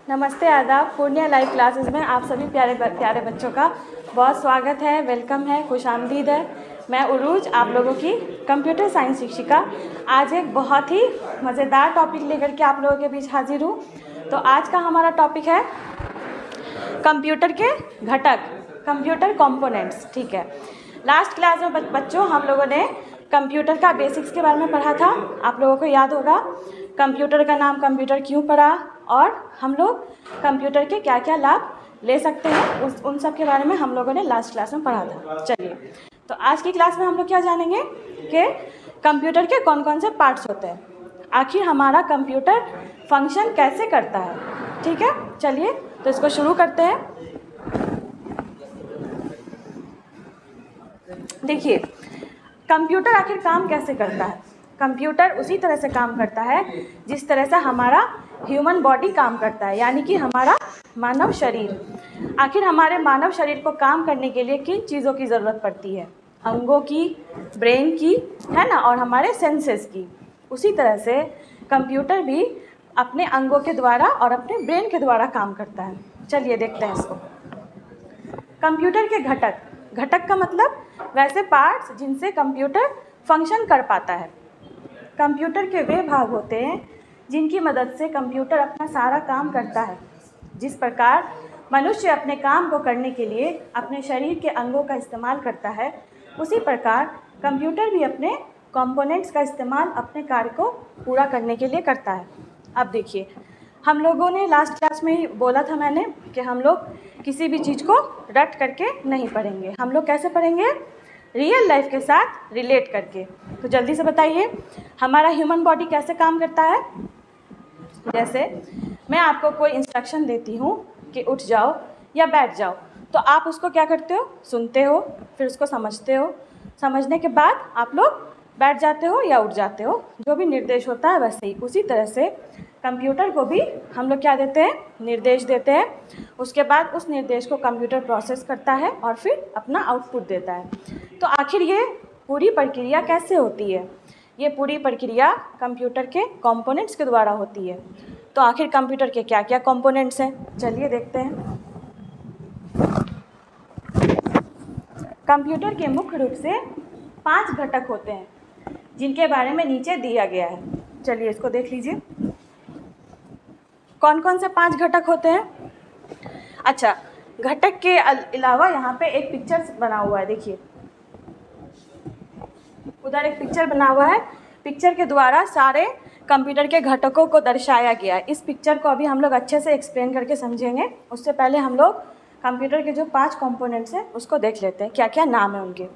नमस्ते, आदाब। Purnia live classes में आप सभी प्यारे प्यारे बच्चों का बहुत स्वागत है, वेलकम है, खुशामदीद है। मैं उरूज, आप लोगों की कंप्यूटर साइंस शिक्षिका, आज एक बहुत ही मज़ेदार टॉपिक लेकर के आप लोगों के बीच हाजिर हूँ। तो आज का हमारा टॉपिक है कंप्यूटर के घटक, कंप्यूटर कंपोनेंट्स। ठीक है, लास्ट क्लास में बच्चों हम लोगों ने कंप्यूटर का बेसिक्स के बारे में पढ़ा था। आप लोगों को याद होगा कंप्यूटर का नाम कंप्यूटर क्यों पढ़ा और हम लोग कंप्यूटर के क्या क्या लाभ ले सकते हैं, उन सब के बारे में हम लोगों ने लास्ट क्लास में पढ़ा था। चलिए, तो आज की क्लास में हम लोग क्या जानेंगे कि कंप्यूटर के कौन कौन से पार्ट्स होते हैं, आखिर हमारा कंप्यूटर फंक्शन कैसे करता है। ठीक है, चलिए तो इसको शुरू करते हैं। देखिए, कंप्यूटर आखिर काम कैसे करता है। कंप्यूटर उसी तरह से काम करता है जिस तरह से हमारा ह्यूमन बॉडी काम करता है, यानी कि हमारा मानव शरीर। आखिर हमारे मानव शरीर को काम करने के लिए किन चीज़ों की ज़रूरत पड़ती है? अंगों की, ब्रेन की, है ना, और हमारे सेंसेस की। उसी तरह से कंप्यूटर भी अपने अंगों के द्वारा और अपने ब्रेन के द्वारा काम करता है। चलिए देखते हैं इसको। कंप्यूटर के घटक, घटक का मतलब वैसे पार्ट्स जिनसे कंप्यूटर फंक्शन कर पाता है। कंप्यूटर के वे भाग होते हैं जिनकी मदद से कंप्यूटर अपना सारा काम करता है। जिस प्रकार मनुष्य अपने काम को करने के लिए अपने शरीर के अंगों का इस्तेमाल करता है, उसी प्रकार कंप्यूटर भी अपने कंपोनेंट्स का इस्तेमाल अपने कार्य को पूरा करने के लिए करता है। अब देखिए, हम लोगों ने लास्ट क्लास में ही बोला था मैंने कि हम लोग किसी भी चीज़ को रट करके नहीं पढ़ेंगे, हम लोग कैसे पढ़ेंगे, रियल लाइफ के साथ रिलेट करके। तो जल्दी से बताइए, हमारा ह्यूमन बॉडी कैसे काम करता है। जैसे मैं आपको कोई इंस्ट्रक्शन देती हूँ कि उठ जाओ या बैठ जाओ, तो आप उसको क्या करते हो, सुनते हो, फिर उसको समझते हो, समझने के बाद आप लोग बैठ जाते हो या उठ जाते हो। जो भी निर्देश होता है वैसे ही उसी तरह से कंप्यूटर को भी हम लोग क्या देते हैं, निर्देश देते हैं। उसके बाद उस निर्देश को कंप्यूटर प्रोसेस करता है और फिर अपना आउटपुट देता है। तो आखिर ये पूरी प्रक्रिया कैसे होती है? ये पूरी प्रक्रिया कंप्यूटर के कंपोनेंट्स के द्वारा होती है। तो आखिर कंप्यूटर के क्या क्या कंपोनेंट्स हैं, चलिए देखते हैं। कंप्यूटर के मुख्य रूप से 5 घटक होते हैं जिनके बारे में नीचे दिया गया है। चलिए इसको देख लीजिए, कौन कौन से 5 घटक होते हैं। अच्छा, घटक के अलावा यहाँ पे एक पिक्चर बना हुआ है, देखिए उधर एक पिक्चर बना हुआ है। पिक्चर के द्वारा सारे कंप्यूटर के घटकों को दर्शाया गया है। इस पिक्चर को अभी हम लोग अच्छे से एक्सप्लेन करके समझेंगे। उससे पहले हम लोग कंप्यूटर के जो 5 कंपोनेंट्स हैं उसको देख लेते हैं, क्या क्या नाम है उनके।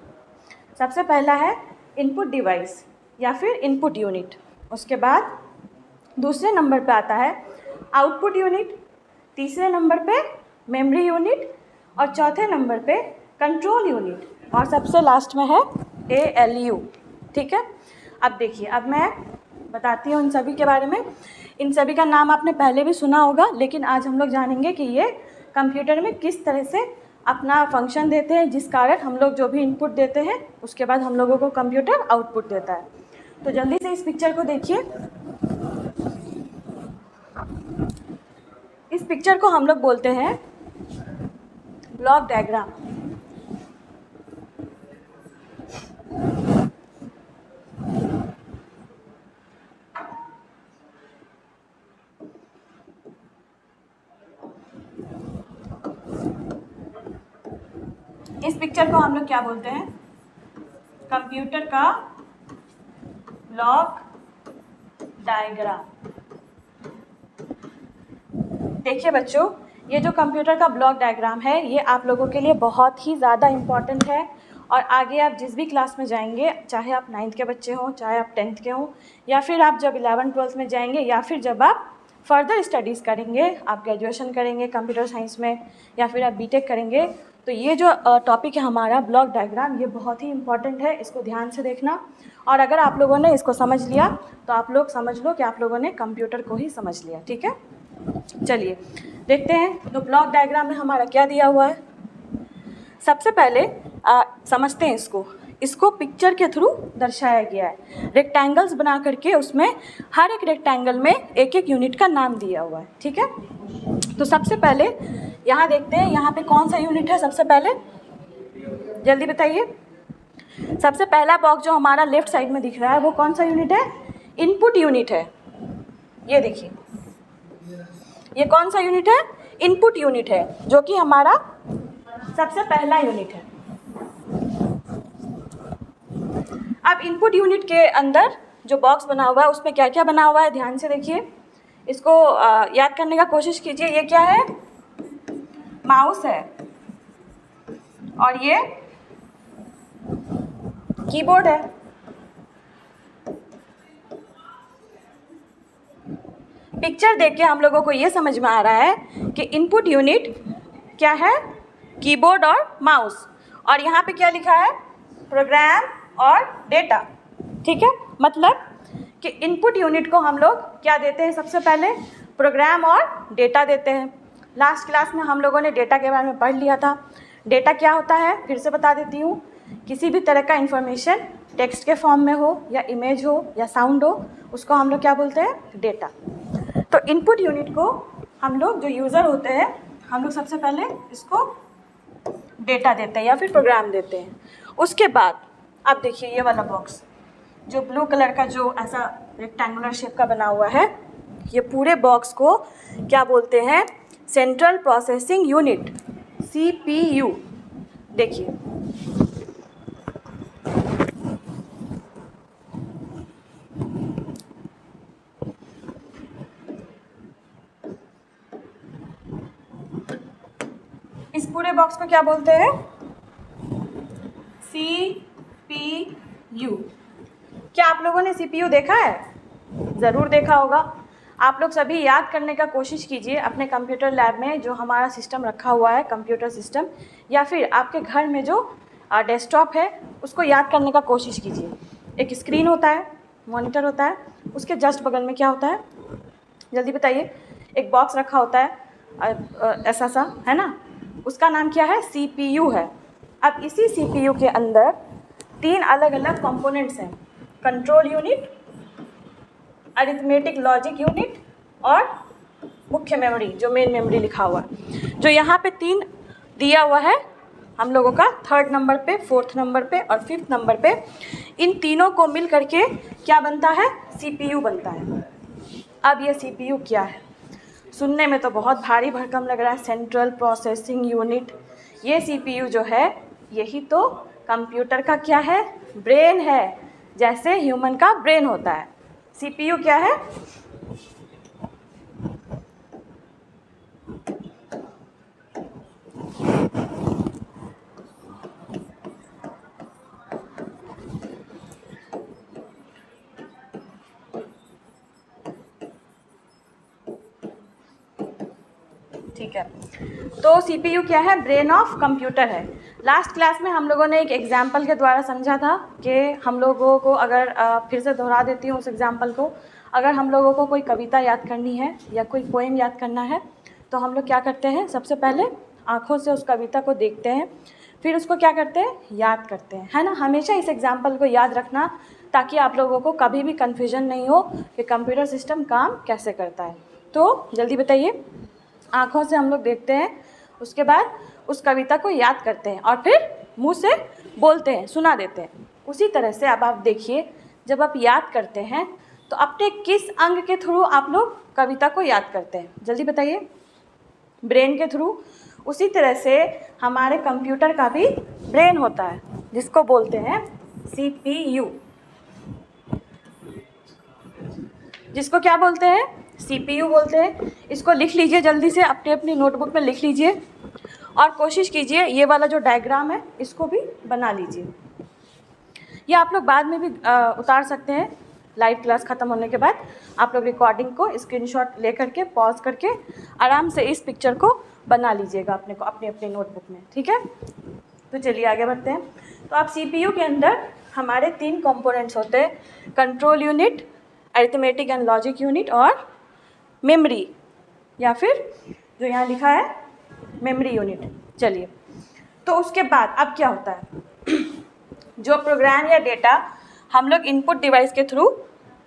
सबसे पहला है इनपुट डिवाइस या फिर इनपुट यूनिट। उसके बाद दूसरे नंबर पे आता है आउटपुट यूनिट, तीसरे नंबर पे मेमोरी यूनिट और चौथे नंबर पे कंट्रोल यूनिट और सबसे लास्ट में है ALU। ठीक है, अब देखिए, अब मैं बताती हूँ इन सभी के बारे में। इन सभी का नाम आपने पहले भी सुना होगा, लेकिन आज हम लोग जानेंगे कि ये कंप्यूटर में किस तरह से अपना फंक्शन देते हैं, जिस कारण हम लोग जो भी इनपुट देते हैं उसके बाद हम लोगों को कंप्यूटर आउटपुट देता है। तो जल्दी से इस पिक्चर को देखिए। इस पिक्चर को हम लोग बोलते हैं ब्लॉक डायग्राम। इस पिक्चर को हम लोग क्या बोलते हैं, कंप्यूटर का ब्लॉक डायग्राम। देखिए बच्चों, ये जो कंप्यूटर का ब्लॉक डायग्राम है ये आप लोगों के लिए बहुत ही ज़्यादा इम्पॉर्टेंट है। और आगे आप जिस भी क्लास में जाएंगे, चाहे आप 9th के बच्चे हों, चाहे आप 10th के हों, या फिर आप जब 11th 12th में जाएंगे, या फिर जब आप फर्दर स्टडीज़ करेंगे, आप ग्रेजुएशन करेंगे कंप्यूटर साइंस में, या फिर आप बीटेक करेंगे, तो ये जो टॉपिक है हमारा ब्लॉक डायग्राम, ये बहुत ही इम्पॉर्टेंट है। इसको ध्यान से देखना, और अगर आप लोगों ने इसको समझ लिया तो आप लोग समझ लो कि आप लोगों ने कंप्यूटर को ही समझ लिया। ठीक है, चलिए देखते हैं। तो ब्लॉक डायग्राम में हमारा क्या दिया हुआ है, सबसे पहले समझते हैं इसको पिक्चर के थ्रू दर्शाया गया है। रेक्टेंगल्स बना करके उसमें हर एक रेक्टेंगल में एक एक यूनिट का नाम दिया हुआ है। ठीक है, तो सबसे पहले यहाँ देखते हैं, यहाँ पे कौन सा यूनिट है सबसे पहले, जल्दी बताइए। सबसे पहला बॉक्स जो हमारा लेफ्ट साइड में दिख रहा है वो कौन सा यूनिट है, इनपुट यूनिट है। ये देखिए, ये कौन सा यूनिट है, इनपुट यूनिट है, जो कि हमारा सबसे पहला यूनिट है। अब इनपुट यूनिट के अंदर जो बॉक्स बना हुआ है उसमें क्या क्या बना हुआ है, ध्यान से देखिए, इसको याद करने का कोशिश कीजिए। ये क्या है, माउस है, और ये कीबोर्ड है। पिक्चर देख के हम लोगों को ये समझ में आ रहा है कि इनपुट यूनिट क्या है, कीबोर्ड और माउस, और यहाँ पे क्या लिखा है, प्रोग्राम और डेटा। ठीक है, मतलब कि इनपुट यूनिट को हम लोग क्या देते हैं, सबसे पहले प्रोग्राम और डेटा देते हैं। लास्ट क्लास में हम लोगों ने डेटा के बारे में पढ़ लिया था। डेटा क्या होता है, फिर से बता देती हूँ। किसी भी तरह का इन्फॉर्मेशन टेक्स्ट के फॉर्म में हो या इमेज हो या साउंड हो, उसको हम लोग क्या बोलते हैं, डेटा। तो इनपुट यूनिट को हम लोग, जो यूज़र होते हैं, हम लोग सबसे पहले इसको डेटा देते हैं या फिर प्रोग्राम देते हैं। उसके बाद अब देखिए ये वाला बॉक्स जो ब्लू कलर का, जो ऐसा रेक्टेंगुलर शेप का बना हुआ है, ये पूरे बॉक्स को क्या बोलते हैं, सेंट्रल प्रोसेसिंग यूनिट, CPU। देखिए, इस पूरे बॉक्स को क्या बोलते हैं, CPU। क्या आप लोगों ने CPU देखा है, ज़रूर देखा होगा। आप लोग सभी याद करने का कोशिश कीजिए अपने कंप्यूटर लैब में जो हमारा सिस्टम रखा हुआ है, कंप्यूटर सिस्टम, या फिर आपके घर में जो डेस्कटॉप है, उसको याद करने का कोशिश कीजिए। एक स्क्रीन होता है, मॉनिटर होता है, उसके जस्ट बगल में क्या होता है, जल्दी बताइए। एक बॉक्स रखा होता है ऐसा सा, है ना, उसका नाम क्या है, CPU है। अब इसी CPU के अंदर 3 अलग अलग कंपोनेंट्स हैं, control unit, arithmetic logic unit और मुख्य मेमोरी, जो मेन मेमोरी लिखा हुआ है। जो यहाँ पे 3 दिया हुआ है हम लोगों का, 3rd नंबर पे, 4th नंबर पे और 5th नंबर पे, इन तीनों को मिल करके क्या बनता है, CPU बनता है। अब ये CPU क्या है, सुनने में तो बहुत भारी भरकम लग रहा है, सेंट्रल प्रोसेसिंग यूनिट। ये CPU जो है, यही तो कंप्यूटर का क्या है, ब्रेन है। जैसे ह्यूमन का ब्रेन होता है, CPU क्या है, ठीक है। तो CPU क्या है, ब्रेन ऑफ कंप्यूटर है। लास्ट क्लास में हम लोगों ने एक एग्जाम्पल के द्वारा समझा था कि हम लोगों को, अगर फिर से दोहरा देती हूँ उस एग्जाम्पल को, अगर हम लोगों को कोई कविता याद करनी है या कोई पोएम याद करना है, तो हम लोग क्या करते हैं, सबसे पहले आँखों से उस कविता को देखते हैं, फिर उसको क्या करते हैं, याद करते हैं, है ना। हमेशा इस एग्जाम्पल को याद रखना, ताकि आप लोगों को कभी भी कन्फ्यूजन नहीं हो कि कंप्यूटर सिस्टम काम कैसे करता है। तो जल्दी बताइए, आँखों से हम लोग देखते हैं, उसके बाद उस कविता को याद करते हैं और फिर मुंह से बोलते हैं, सुना देते हैं। उसी तरह से अब आप देखिए, जब आप याद करते हैं तो अपने किस अंग के थ्रू आप लोग कविता को याद करते हैं, जल्दी बताइए, ब्रेन के थ्रू। उसी तरह से हमारे कंप्यूटर का भी ब्रेन होता है, जिसको बोलते हैं CPU। जिसको क्या बोलते हैं, CPU बोलते हैं। इसको लिख लीजिए जल्दी से, अपनी अपनी नोटबुक में लिख लीजिए और कोशिश कीजिए ये वाला जो डायग्राम है इसको भी बना लीजिए। ये आप लोग बाद में भी उतार सकते हैं, लाइव क्लास ख़त्म होने के बाद आप लोग रिकॉर्डिंग को स्क्रीनशॉट ले करके पॉज करके आराम से इस पिक्चर को बना लीजिएगा अपने को, अपनी अपनी नोटबुक में, ठीक है। तो चलिए आगे बढ़ते हैं। तो आप CPU के अंदर हमारे 3 कंपोनेंट्स होते हैं, control unit, arithmetic and logic unit और मेमोरी, या फिर जो यहाँ लिखा है मेमोरी यूनिट। चलिए, तो उसके बाद अब क्या होता है, जो प्रोग्राम या डेटा हम लोग इनपुट डिवाइस के थ्रू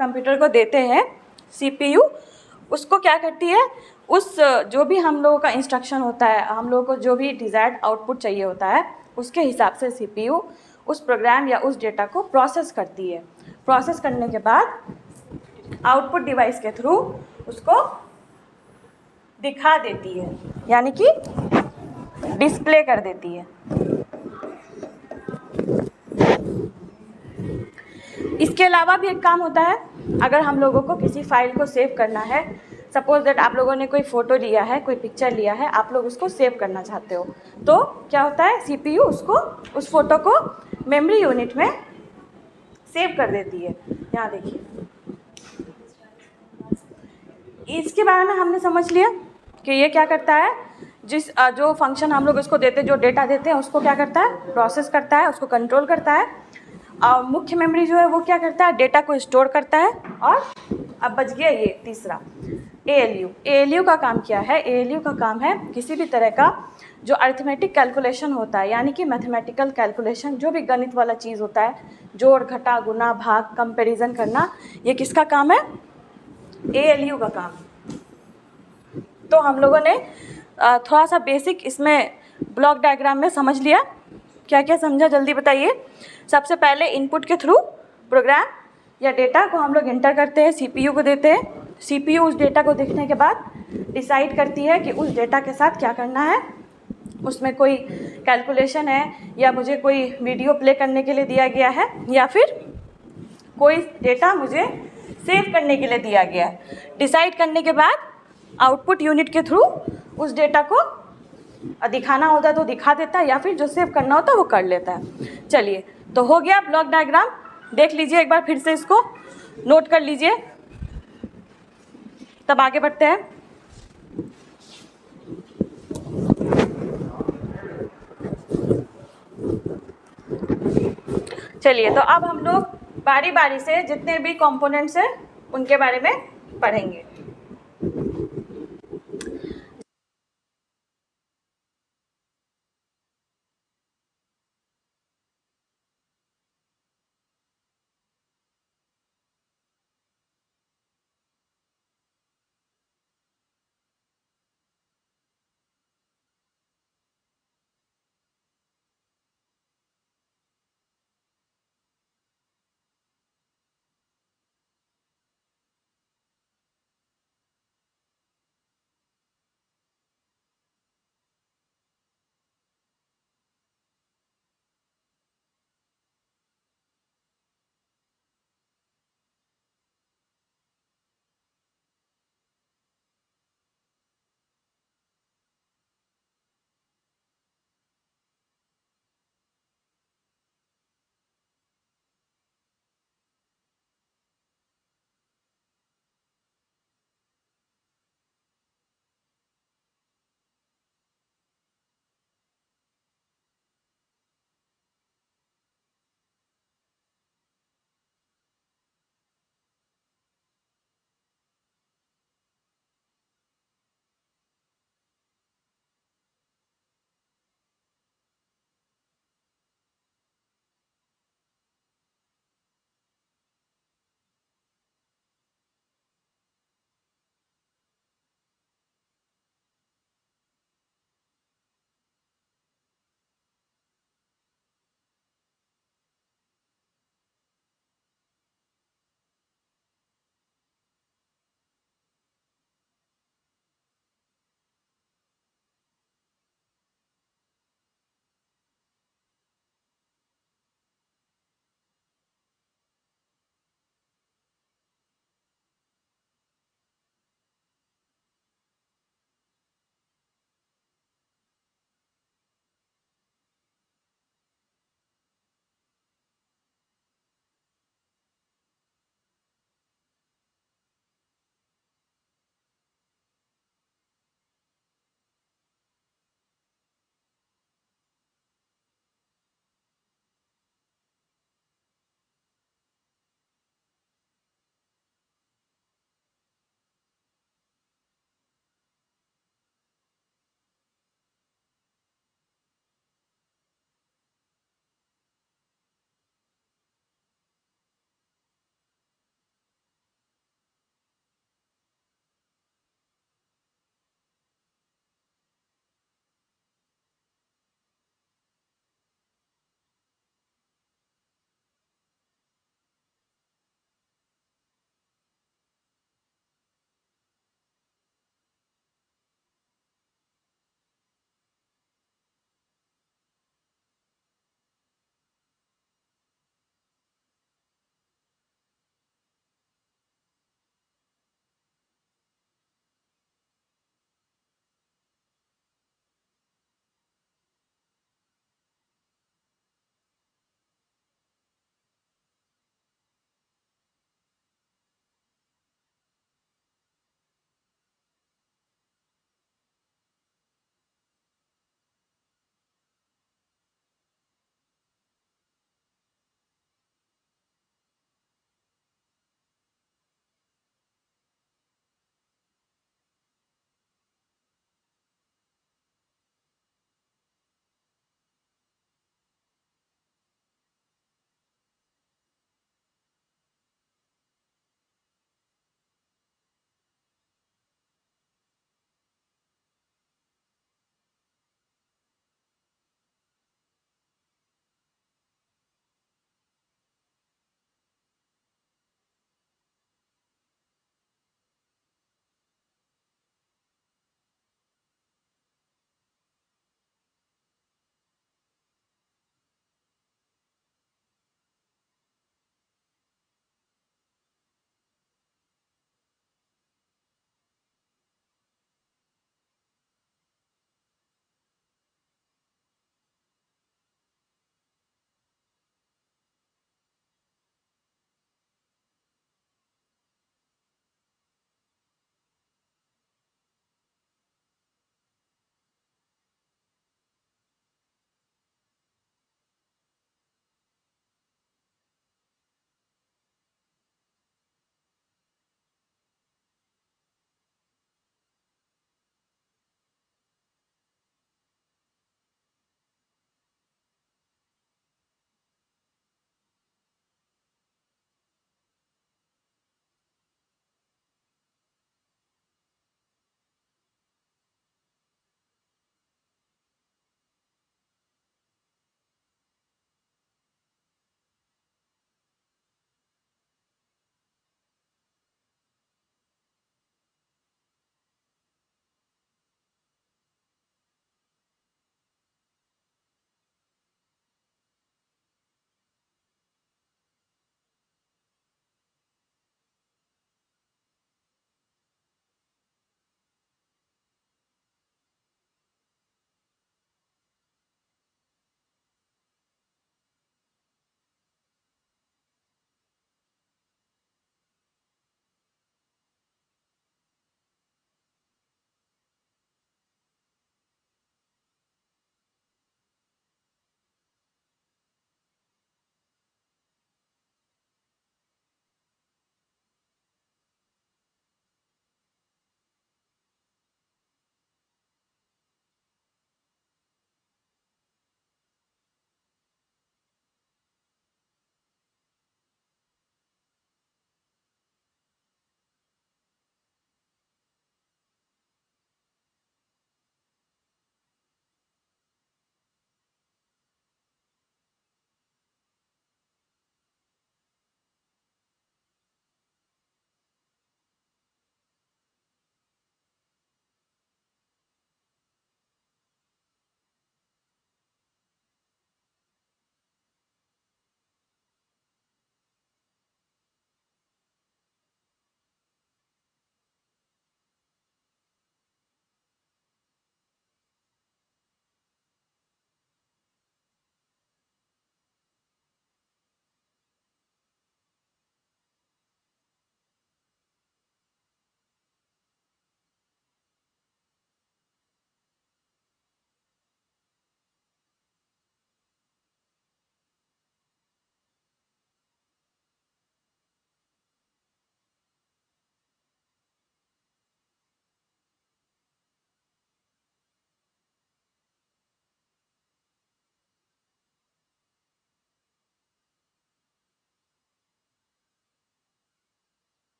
कंप्यूटर को देते हैं, CPU उसको क्या करती है, उस जो भी हम लोगों का इंस्ट्रक्शन होता है, हम लोगों को जो भी डिज़ायर्ड आउटपुट चाहिए होता है, उसके हिसाब से CPU उस प्रोग्राम या उस डेटा को प्रोसेस करती है। प्रोसेस करने के बाद आउटपुट डिवाइस के थ्रू उसको दिखा देती है, यानी कि डिस्प्ले कर देती है। इसके अलावा भी एक काम होता है, अगर हम लोगों को किसी फाइल को सेव करना है, सपोज दैट आप लोगों ने कोई फ़ोटो लिया है, कोई पिक्चर लिया है, आप लोग उसको सेव करना चाहते हो, तो क्या होता है, CPU उसको, उस फोटो को मेमोरी यूनिट में सेव कर देती है। यहाँ देखिए, इसके बारे में हमने समझ लिया कि ये क्या करता है, जो फंक्शन हम लोग उसको देते हैं, जो डेटा देते हैं, उसको क्या करता है, प्रोसेस करता है, उसको कंट्रोल करता है। और मुख्य मेमोरी जो है वो क्या करता है, डेटा को स्टोर करता है। और अब बच गया ये तीसरा, ALU। ALU का काम क्या है, ALU का काम है किसी भी तरह का जो अरिथमेटिक कैलकुलेशन होता है, यानी कि मैथमेटिकल कैलकुलेशन, जो भी गणित वाला चीज़ होता है, जोड़ घटा गुना भाग कंपैरिजन करना, ये किसका काम है, ALU का काम। तो हम लोगों ने थोड़ा सा बेसिक इसमें ब्लॉक डायग्राम में समझ लिया। क्या क्या समझा, जल्दी बताइए। सबसे पहले इनपुट के थ्रू प्रोग्राम या डेटा को हम लोग इंटर करते हैं, CPU को देते हैं। CPU उस डेटा को देखने के बाद डिसाइड करती है कि उस डेटा के साथ क्या करना है, उसमें कोई कैलकुलेशन है, या मुझे कोई वीडियो प्ले करने के लिए दिया गया है, या फिर कोई डेटा मुझे सेव करने के लिए दिया गया है। डिसाइड करने के बाद आउटपुट यूनिट के थ्रू उस डेटा को दिखाना होता है तो दिखा देता है, या फिर जो सेव करना होता है वो कर लेता है। चलिए, तो हो गया ब्लॉक डायग्राम। देख लीजिए एक बार फिर से, इसको नोट कर लीजिए, तब आगे बढ़ते हैं। चलिए, तो अब हम लोग बारी बारी से जितने भी कंपोनेंट्स हैं उनके बारे में पढ़ेंगे।